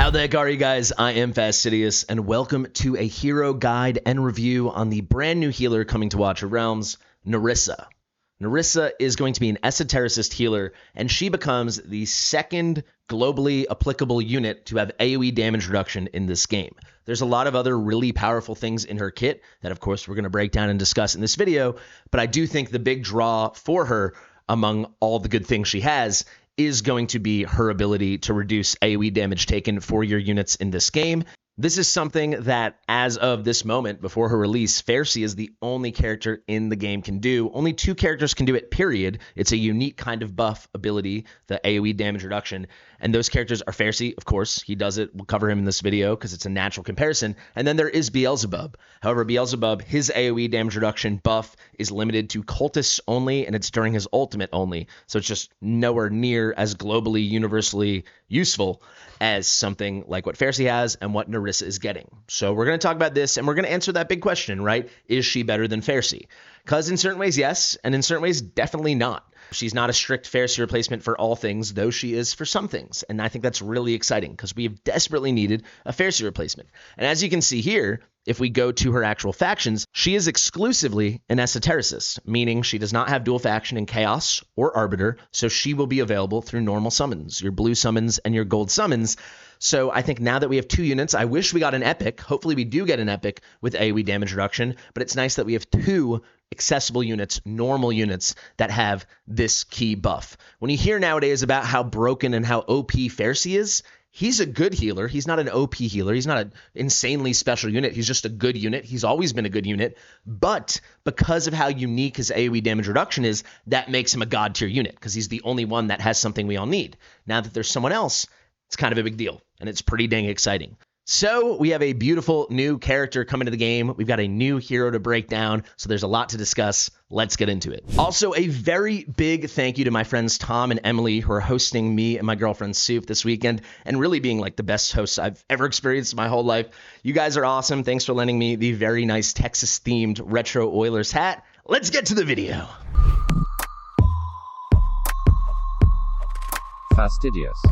How the heck are you guys? I am Fastidious, and welcome to a hero guide and review on the brand new healer coming to Watch of Realms, Nerissa. Nerissa is going to be an Esotericist healer, and she becomes the second globally applicable unit to have AoE damage reduction in this game. There's a lot of other really powerful things in her kit that, of course, we're going to break down and discuss in this video, but I do think the big draw for her, among all the good things she has, is going to be her ability to reduce AoE damage taken for your units in this game. This is something that, as of this moment, before her release, FERSSI is the only character in the game can do. Only 2 characters can do it, period. It's a unique kind of buff ability, the AoE damage reduction, and those characters are FERSSI, of course. He does it. We'll cover him in this video because it's a natural comparison. And then there is Beelzebub. However, Beelzebub, his AoE damage reduction buff is limited to cultists only, and it's during his ultimate only. So it's just nowhere near as globally, universally useful as something like what FERSSI has and what Nerissa is getting. So we're going to talk about this, and we're going to answer that big question, right? Is she better than FERSSI? Because in certain ways, yes, and in certain ways, definitely not. She's not a strict FERSSI replacement for all things, though she is for some things. And I think that's really exciting because we have desperately needed a FERSSI replacement. And as you can see here, if we go to her actual factions, she is exclusively an Esotericist, meaning she does not have dual faction in Chaos or Arbiter, so she will be available through normal summons, your blue summons and your gold summons. So I think now that we have 2 units, I wish we got an epic. Hopefully we do get an epic with AoE damage reduction, but it's nice that we have 2 accessible units, normal units that have this key buff. When you hear nowadays about how broken and how OP FERSSI is, he's a good healer. He's not an OP healer. He's not an insanely special unit. He's just a good unit. He's always been a good unit. But because of how unique his AoE damage reduction is, that makes him a god tier unit because he's the only one that has something we all need. Now that there's someone else, it's kind of a big deal, and it's pretty dang exciting. So we have a beautiful new character coming to the game. We've got a new hero to break down, so there's a lot to discuss. Let's get into it. Also, a very big thank you to my friends Tom and Emily who are hosting me and my girlfriend Soup this weekend and really being like the best hosts I've ever experienced in my whole life. You guys are awesome. Thanks for lending me the very nice Texas-themed retro Oilers hat. Let's get to the video. Fastidious.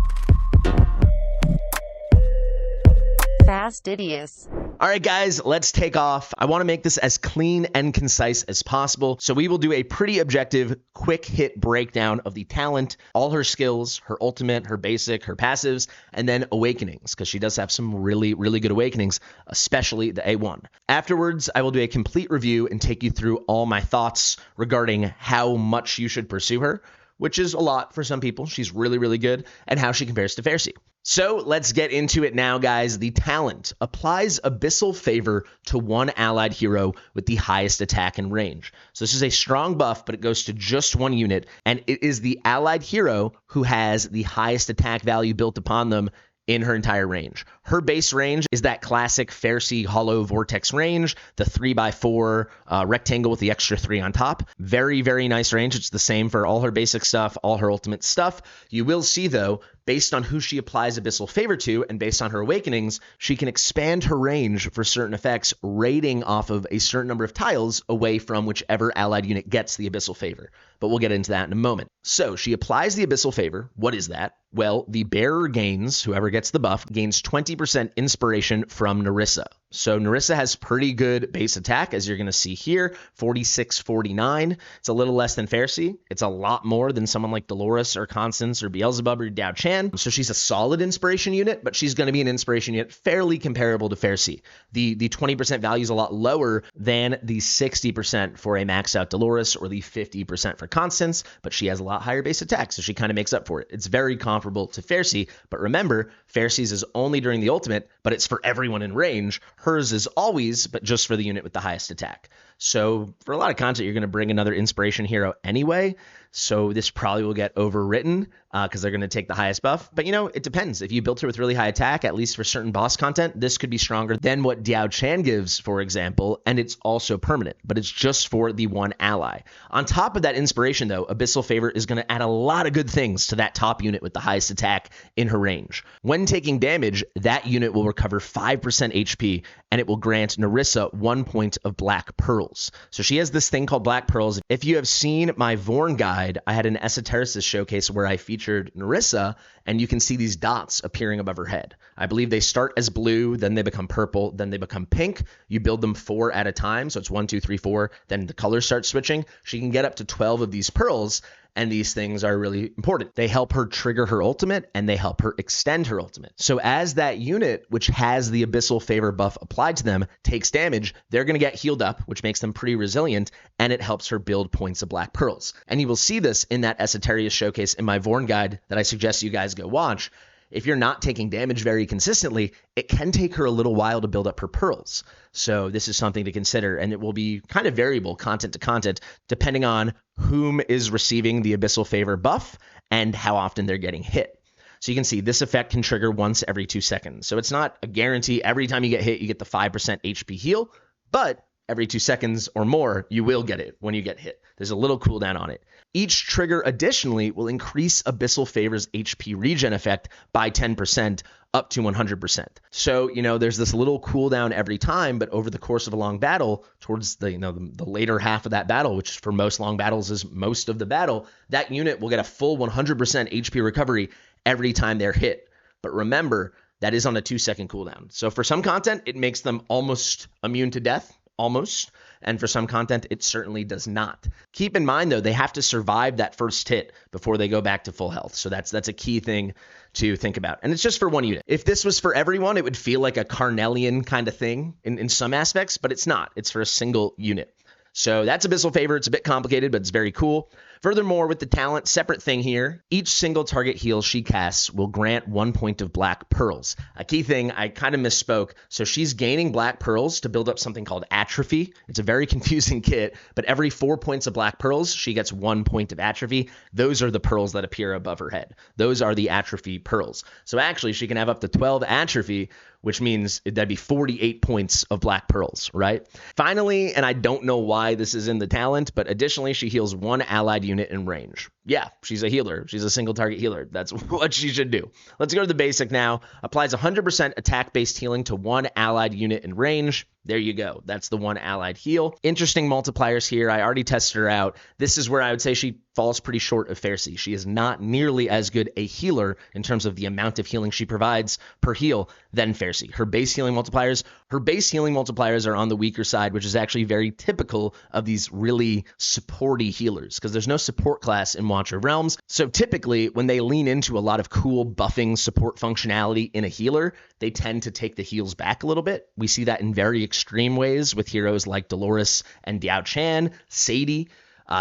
Fastidious. All right, guys, let's take off. I want to make this as clean and concise as possible. So we will do a pretty objective, quick hit breakdown of the talent, all her skills, her ultimate, her basic, her passives, and then awakenings, because she does have some really, really good awakenings, especially the A1. Afterwards, I will do a complete review and take you through all my thoughts regarding how much you should pursue her, which is a lot for some people. She's really, really good, and how she compares to FERSSI. So let's get into it now, guys. The talent applies Abyssal Favor to one allied hero with the highest attack and range. So this is a strong buff, but it goes to just one unit, and it is the allied hero who has the highest attack value built upon them in her entire range. Her base range is that classic FERSSI Hollow Vortex range, the 3x4 rectangle with the extra 3 on top. Very, very nice range. It's the same for all her basic stuff, all her ultimate stuff. You will see, though, based on who she applies Abyssal Favor to and based on her awakenings, she can expand her range for certain effects, rating off of a certain number of tiles away from whichever allied unit gets the Abyssal Favor. But we'll get into that in a moment. So she applies the Abyssal Favor. What is that? Well, the bearer gains, whoever gets the buff, gains 20% inspiration from Nerissa. So Nerissa has pretty good base attack, as you're going to see here, 46-49. It's a little less than FERSSI. It's a lot more than someone like Dolores or Constance or Beelzebub or Dao Chan. So she's a solid inspiration unit, but she's going to be an inspiration unit fairly comparable to FERSSI. The 20% value is a lot lower than the 60% for a maxed out Dolores or the 50% for Constance, but she has a lot higher base attack, so she kind of makes up for it. It's very comparable to FERSSI, but remember, FERSSI's is only during the ultimate, but it's for everyone in range. Hers is always, but just for the unit with the highest attack. So for a lot of content, you're going to bring another inspiration hero anyway. So this probably will get overwritten because they're going to take the highest buff. But, you know, it depends. If you built her with really high attack, at least for certain boss content, this could be stronger than what Dao Chan gives, for example, and it's also permanent, but it's just for the one ally. On top of that inspiration, though, Abyssal Favor is going to add a lot of good things to that top unit with the highest attack in her range. When taking damage, that unit will recover 5% HP, and it will grant Nerissa 1 point of Black Pearl. pearls. So she has this thing called black pearls. If you have seen my Vorn guide, I had an Esotericist showcase where I featured Nerissa, and you can see these dots appearing above her head. I believe they start as blue, then they become purple, then they become pink. You build them 4 at a time, so it's 1, 2, 3, 4. Then the colors start switching. She can get up to 12 of these pearls, and these things are really important. They help her trigger her ultimate, and they help her extend her ultimate. So as that unit, which has the Abyssal Favor buff applied to them, takes damage, they're going to get healed up, which makes them pretty resilient, and it helps her build points of black pearls. And you will see this in that Esotericist showcase in my Vorn guide that I suggest you guys go watch. If you're not taking damage very consistently, it can take her a little while to build up her pearls. So this is something to consider, and it will be kind of variable content to content, depending on whom is receiving the Abyssal Favor buff and how often they're getting hit. So you can see this effect can trigger once every 2 seconds. So it's not a guarantee every time you get hit, you get the 5% HP heal, but every 2 seconds or more, you will get it when you get hit. There's a little cooldown on it. Each trigger additionally will increase Abyssal Favor's HP regen effect by 10% up to 100%. So, there's this little cooldown every time, but over the course of a long battle, towards the later half of that battle, which for most long battles is most of the battle, that unit will get a full 100% HP recovery every time they're hit. But remember, that is on a 2-second cooldown. So for some content, it makes them almost immune to death. Almost. And for some content, it certainly does not. Keep in mind, though, they have to survive that first hit before they go back to full health. So that's a key thing to think about. And it's just for one unit. If this was for everyone, it would feel like a Carnelian kind of thing in some aspects, but it's not. It's for a single unit. So that's Abyssal Favor. It's a bit complicated, but it's very cool. Furthermore, with the talent, separate thing here, each single target heal she casts will grant 1 point of black pearls. A key thing, I kind of misspoke. So she's gaining black pearls to build up something called atrophy. It's a very confusing kit, but every 4 points of black pearls, she gets 1 point of atrophy. Those are the pearls that appear above her head. Those are the atrophy pearls. So actually, she can have up to 12 atrophy, which means that'd be 48 points of black pearls, right? Finally, and I don't know why this is in the talent, but additionally, she heals 1 allied unit in range. Yeah, she's a healer. She's a single target healer. That's what she should do. Let's go to the basic now. Applies 100% attack-based healing to 1 allied unit in range. There you go. That's the 1 allied heal. Interesting multipliers here. I already tested her out. This is where I would say she falls pretty short of FERSSI. She is not nearly as good a healer in terms of the amount of healing she provides per heal than FERSSI. Her base healing multipliers are on the weaker side, which is actually very typical of these really supporty healers because there's no support class in Watcher of Realms. So typically when they lean into a lot of cool buffing support functionality in a healer, they tend to take the heals back a little bit. We see that in very extreme ways with heroes like Dolores and Diao Chan, Sadie.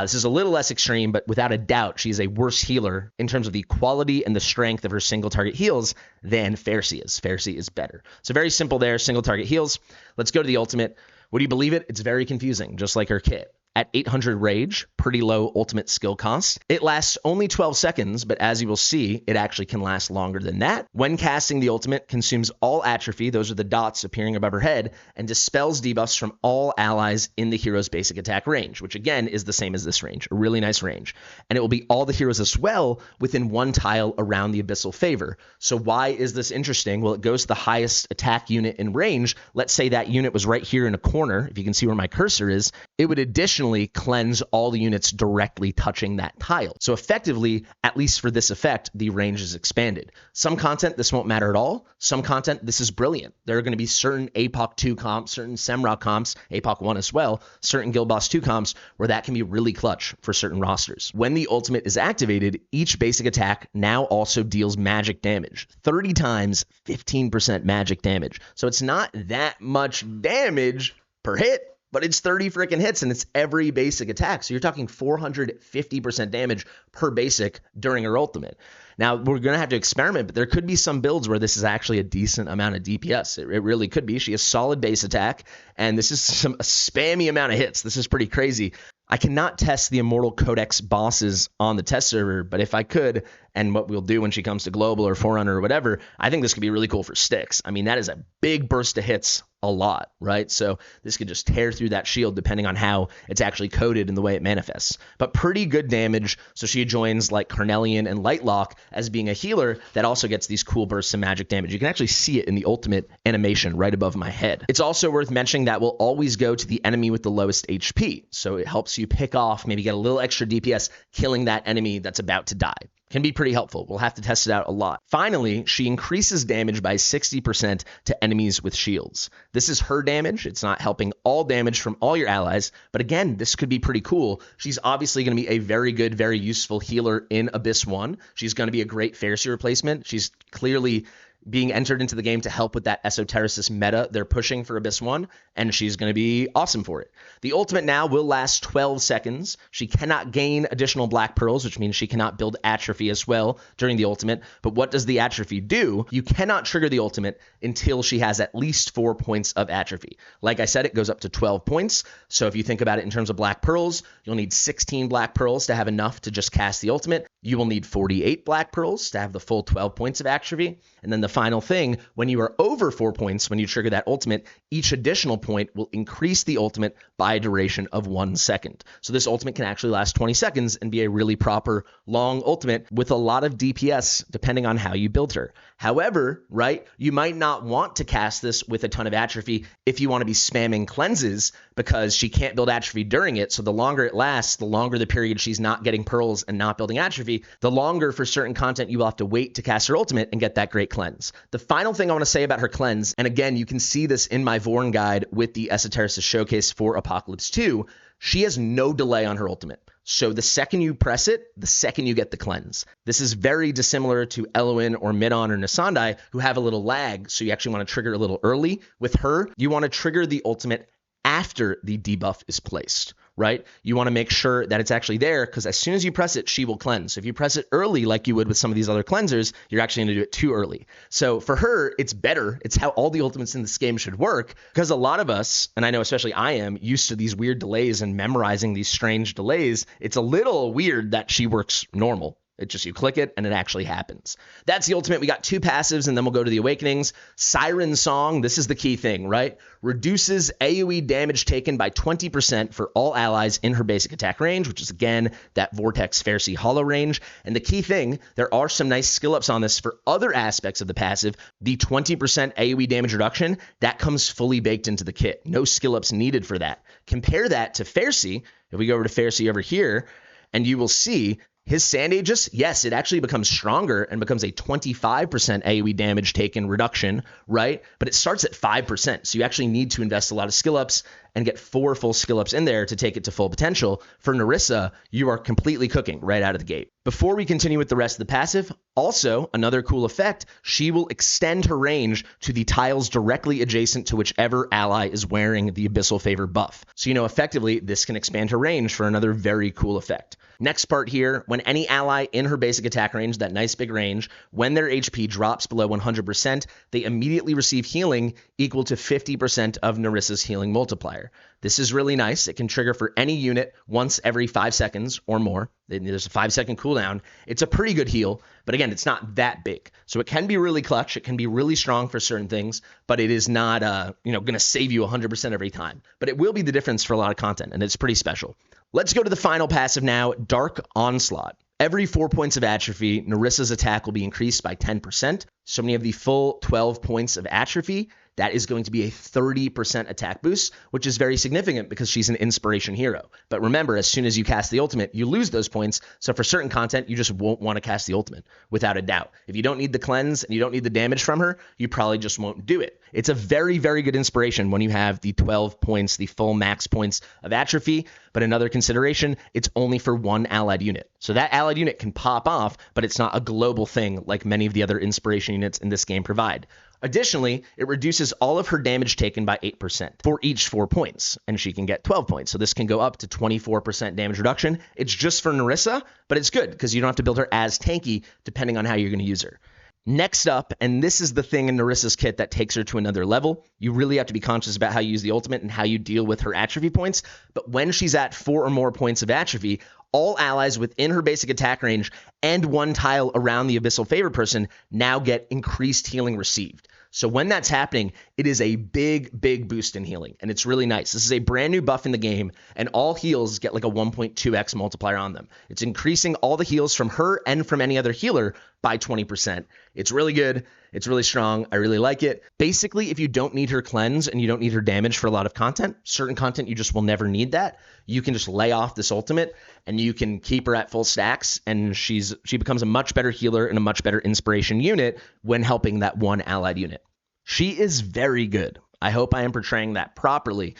This is a little less extreme, but without a doubt, she's a worse healer in terms of the quality and the strength of her single target heals than FERSSI is. FERSSI is better. So very simple there, single target heals. Let's go to the ultimate. Would you believe it? It's very confusing, just like her kit. At 800 Rage, pretty low ultimate skill cost. It lasts only 12 seconds, but as you will see, it actually can last longer than that. When casting the ultimate, consumes all atrophy, those are the dots appearing above her head, and dispels debuffs from all allies in the hero's basic attack range, which again is the same as this range, a really nice range. And it will be all the heroes as well within 1 tile around the Abyssal Favor. So why is this interesting? Well, it goes to the highest attack unit in range. Let's say that unit was right here in a corner. If you can see where my cursor is, it would additionally cleanse all the units directly touching that tile. So effectively, at least for this effect, the range is expanded. Some content, this won't matter at all. Some content, this is brilliant. There are going to be certain APOC 2 comps, certain Semrock comps, APOC 1 as well, certain Guild Boss 2 comps, where that can be really clutch for certain rosters. When the ultimate is activated, each basic attack now also deals magic damage. 30 times, 15% magic damage. So it's not that much damage per hit, but it's 30 freaking hits and it's every basic attack. So you're talking 450% damage per basic during her ultimate. Now, we're going to have to experiment, but there could be some builds where this is actually a decent amount of DPS. It really could be. She has solid base attack, and this is a spammy amount of hits. This is pretty crazy. I cannot test the Immortal Codex bosses on the test server, but if I could, and what we'll do when she comes to Global or Forerunner or whatever, I think this could be really cool for Styx. I mean, that is a big burst of hits a lot, right? So this could just tear through that shield depending on how it's actually coded and the way it manifests. But pretty good damage, so she joins like Carnelian and Lightlock as being a healer that also gets these cool bursts of magic damage. You can actually see it in the ultimate animation right above my head. It's also worth mentioning that will always go to the enemy with the lowest HP, so it helps you pick off, maybe get a little extra DPS killing that enemy that's about to die. Can be pretty helpful. We'll have to test it out a lot. Finally, she increases damage by 60% to enemies with shields. This is her damage. It's not helping all damage from all your allies, but again, this could be pretty cool. She's obviously going to be a very good, very useful healer in Abyss 1. She's going to be a great FERSSI replacement. She's clearly being entered into the game to help with that Esotericist meta they're pushing for Abyss 1, and she's going to be awesome for it. The ultimate now will last 12 seconds. She cannot gain additional black pearls, which means she cannot build atrophy as well during the ultimate. But what does the atrophy do? You cannot trigger the ultimate until she has at least 4 points of atrophy. Like I said, it goes up to 12 points. So if you think about it in terms of black pearls, you'll need 16 black pearls to have enough to just cast the ultimate. You will need 48 black pearls to have the full 12 points of atrophy. And then the final thing, when you are over 4 points, when you trigger that ultimate, each additional point will increase the ultimate by a duration of 1 second. So this ultimate can actually last 20 seconds and be a really proper long ultimate with a lot of DPS depending on how you build her. However, right, you might not want to cast this with a ton of atrophy if you want to be spamming cleanses because she can't build atrophy during it. So the longer it lasts, the longer the period she's not getting pearls and not building atrophy, the longer for certain content you will have to wait to cast her ultimate and get that great cleanse. The final thing I want to say about her cleanse, and again, you can see this in my Vorn guide with the Esotericist showcase for Apocalypse 2, she has no delay on her ultimate. So the second you press it, the second you get the cleanse. This is very dissimilar to Eloin or Midon or Nasandai, who have a little lag, so you actually want to trigger a little early. With her, you want to trigger the ultimate after the debuff is placed, right? You want to make sure that it's actually there because as soon as you press it, she will cleanse. So if you press it early like you would with some of these other cleansers, you're actually going to do it too early. So for her, it's better. It's how all the ultimates in this game should work because a lot of us, and I know especially I am, used to these weird delays and memorizing these strange delays. It's a little weird that she works normal. It's just you click it and it actually happens. That's the ultimate. We got 2 passives and then we'll go to the awakenings. Siren Song, this is the key thing, right? Reduces AoE damage taken by 20% for all allies in her basic attack range, which is again that Vortex FERSSI Hollow range. And the key thing, there are some nice skill ups on this for other aspects of the passive. The 20% AoE damage reduction, that comes fully baked into the kit. No skill ups needed for that. Compare that to FERSSI. If we go over to FERSSI over here, and you will see his Sand Aegis, yes, it actually becomes stronger and becomes a 25% AoE damage taken reduction, right? But it starts at 5%. So you actually need to invest a lot of skill ups and get 4 full skill ups in there to take it to full potential. For Nerissa, you are completely cooking right out of the gate. Before we continue with the rest of the passive, also another cool effect, she will extend her range to the tiles directly adjacent to whichever ally is wearing the Abyssal Favor buff. So, effectively, this can expand her range for another very cool effect. Next part here, when any ally in her basic attack range, that nice big range, when their HP drops below 100%, they immediately receive healing equal to 50% of Nerissa's healing multiplier. This is really nice. It can trigger for any unit once every 5 seconds or more. There's a 5-second cooldown. It's a pretty good heal, but again, it's not that big. So it can be really clutch. It can be really strong for certain things, but it is not, going to save you 100% every time. But it will be the difference for a lot of content, and it's pretty special. Let's go to the final passive now, Dark Onslaught. Every 4 points of atrophy, Nerissa's attack will be increased by 10%. So when you have the full 12 points of atrophy, that is going to be a 30% attack boost, which is very significant because she's an inspiration hero. But remember, as soon as you cast the ultimate, you lose those points. So for certain content, you just won't want to cast the ultimate, without a doubt. If you don't need the cleanse and you don't need the damage from her, you probably just won't do it. It's a very, very good inspiration when you have the 12 points, the full max points of atrophy. But another consideration, it's only for one allied unit. So that allied unit can pop off, but it's not a global thing like many of the other inspiration units in this game provide. Additionally, it reduces all of her damage taken by 8% for each 4 points, and she can get 12 points. So this can go up to 24% damage reduction. It's just for Nerissa, but it's good because you don't have to build her as tanky depending on how you're going to use her. Next up, and this is the thing in Nerissa's kit that takes her to another level, you really have to be conscious about how you use the ultimate and how you deal with her atrophy points, but when she's at 4 or more points of atrophy, all allies within her basic attack range and one tile around the Abyssal Favor person now get increased healing received. So when that's happening, it is a big boost in healing, and it's really nice. This is a brand new buff in the game, and all heals get like a 1.2x multiplier on them. It's increasing all the heals from her and from any other healer by 20%. It's really good. It's really strong. I really like it. Basically, if you don't need her cleanse and you don't need her damage for a lot of content, certain content you just will never need that, you can just lay off this ultimate and you can keep her at full stacks, and she becomes a much better healer and a much better inspiration unit when helping that one allied unit. She is very good. I hope I am portraying that properly.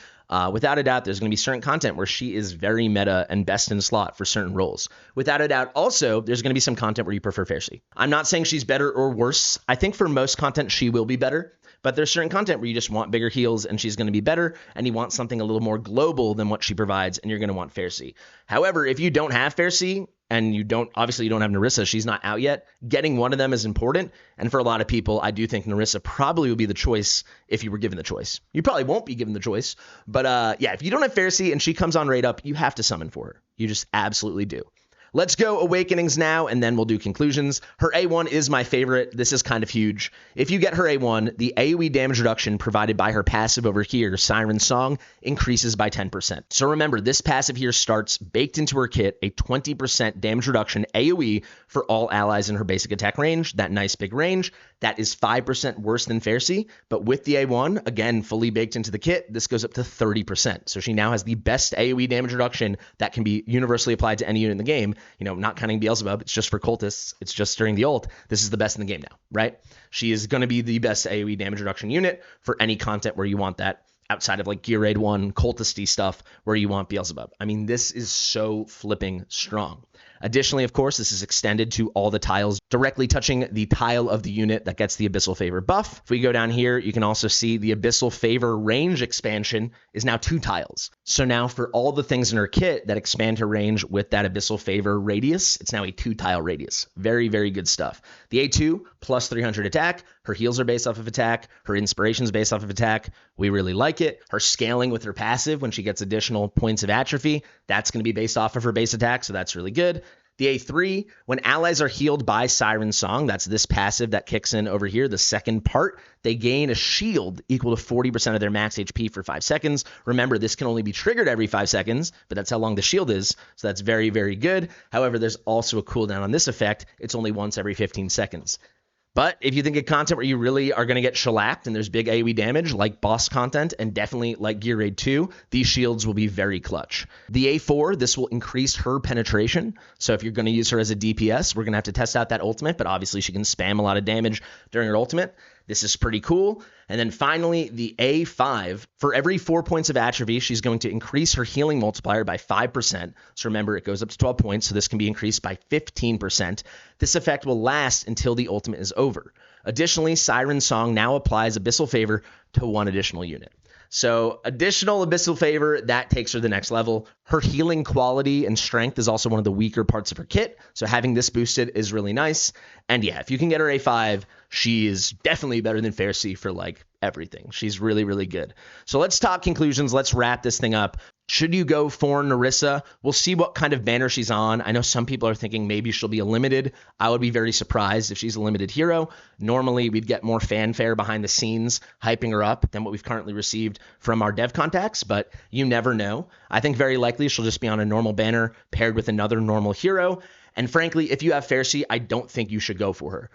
Without a doubt, there's going to be certain content where she is very meta and best in slot for certain roles. Without a doubt, also, there's going to be some content where you prefer FERSSI. I'm not saying she's better or worse. I think for most content, she will be better. But there's certain content where you just want bigger heals and she's going to be better, and you want something a little more global than what she provides, and you're going to want FERSSI. However, if you don't have FERSSI, and you don't have Nerissa, she's not out yet, getting one of them is important. And for a lot of people, I do think Nerissa probably would be the choice if you were given the choice. You probably won't be given the choice. But yeah, if you don't have FERSSI and she comes on raid up, you have to summon for her. You just absolutely do. Let's go Awakenings now, and then we'll do conclusions. Her A1 is my favorite. This is kind of huge. If you get her A1, the AoE damage reduction provided by her passive over here, Siren Song, increases by 10%. So remember, this passive here starts baked into her kit, a 20% damage reduction AoE for all allies in her basic attack range, that nice big range. That is 5% worse than FERSSI, but with the A1, again, fully baked into the kit, this goes up to 30%. So she now has the best AoE damage reduction that can be universally applied to any unit in the game. You know, not counting Beelzebub, it's just for cultists, it's just during the ult. This is the best in the game now, right? She is going to be the best AoE damage reduction unit for any content where you want that, outside of like Gear Raid 1, cultisty stuff where you want Beelzebub. I mean, this is so flipping strong. Additionally, of course, this is extended to all the tiles directly touching the tile of the unit that gets the Abyssal Favor buff. If we go down here, you can also see the Abyssal Favor range expansion is now 2 tiles. So now for all the things in her kit that expand her range with that Abyssal Favor radius, it's now a 2-tile radius. Very, very good stuff. The A2 plus 300 attack. Her heals are based off of attack. Her inspiration's based off of attack. We really like it. Her scaling with her passive when she gets additional points of atrophy, that's going to be based off of her base attack, so that's really good. The A3, when allies are healed by Siren Song, that's this passive that kicks in over here, the second part, they gain a shield equal to 40% of their max HP for 5 seconds. Remember, this can only be triggered every 5 seconds, but that's how long the shield is, so that's very, very good. However, there's also a cooldown on this effect. It's only once every 15 seconds. But if you think of content where you really are going to get shellacked and there's big AoE damage, like boss content and definitely like Gear Raid 2, these shields will be very clutch. The A4, this will increase her penetration. So if you're going to use her as a DPS, we're going to have to test out that ultimate, but obviously she can spam a lot of damage during her ultimate. This is pretty cool. And then finally, the A5, for every 4 points of atrophy, she's going to increase her healing multiplier by 5%. So remember, it goes up to 12 points, so this can be increased by 15%. This effect will last until the ultimate is over. Additionally, Siren Song now applies Abyssal Favor to 1 additional unit. So additional Abyssal Favor, that takes her to the next level. Her healing quality and strength is also one of the weaker parts of her kit, so having this boosted is really nice. And yeah, if you can get her A5, she is definitely better than FERSSI for like everything. She's really, really good. So let's talk conclusions. Let's wrap this thing up. Should you go for Nerissa? We'll see what kind of banner she's on. I know some people are thinking maybe she'll be a limited. I would be very surprised if she's a limited hero. Normally, we'd get more fanfare behind the scenes, hyping her up than what we've currently received from our dev contacts, but you never know. I think very likely she'll just be on a normal banner paired with another normal hero. And frankly, if you have FERSSI, I don't think you should go for her.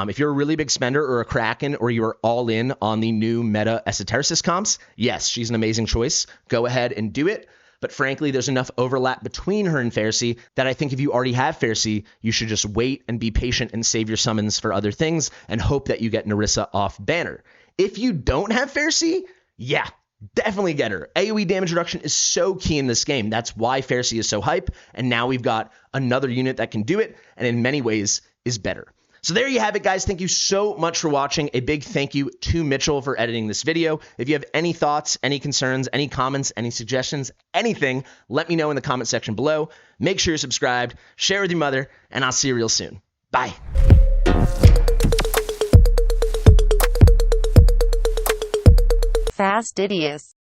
If you're a really big spender or a Kraken, or you're all in on the new meta Esotericist comps, yes, she's an amazing choice. Go ahead and do it. But frankly, there's enough overlap between her and FERSSI that I think if you already have FERSSI, you should just wait and be patient and save your summons for other things and hope that you get Nerissa off banner. If you don't have FERSSI, yeah, definitely get her. AoE damage reduction is so key in this game. That's why FERSSI is so hype. And now we've got another unit that can do it, and in many ways is better. So there you have it, guys. Thank you so much for watching. A big thank you to Mitchell for editing this video. If you have any thoughts, any concerns, any comments, any suggestions, anything, let me know in the comment section below. Make sure you're subscribed, share with your mother, and I'll see you real soon. Bye. Fastidious.